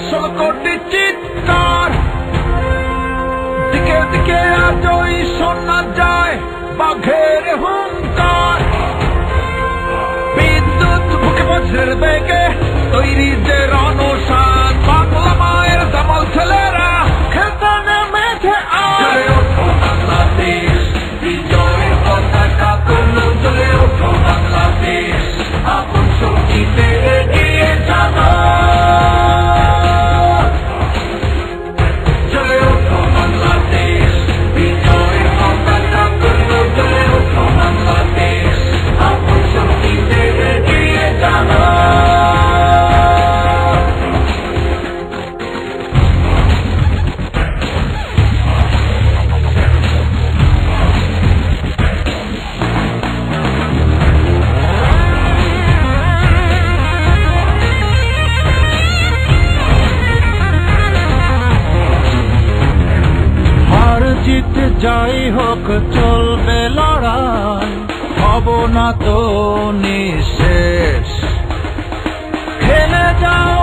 ষোলো কোটি চিৎকার, দিকে দিকে আজই শোনা যায় বাঘের হুঙ্কার। বিদ্যুৎ বুকে বজ্রের বেগে তৈরি যে রণসান, বাংলা মায়ের দামাল ছেলেরা খেলতে নেমেছে আজ। বাংলাদেশ বিজয়ের পতাকা তুলো, জ্বলে ওঠো বাংলাদেশ, আপন শক্তিতে এগিয়ে যাবো। জ্বলে ওঠো বাংলাদেশ, বিজয়ের পতাকা তুলো, জ্বলে ওঠো বাংলাদেশ, আপন শক্তিতে এগিয়ে যাবো। জিতে যাই হোক চলবে লড়াই, হব না তো নিঃশেষ। খেলে যাও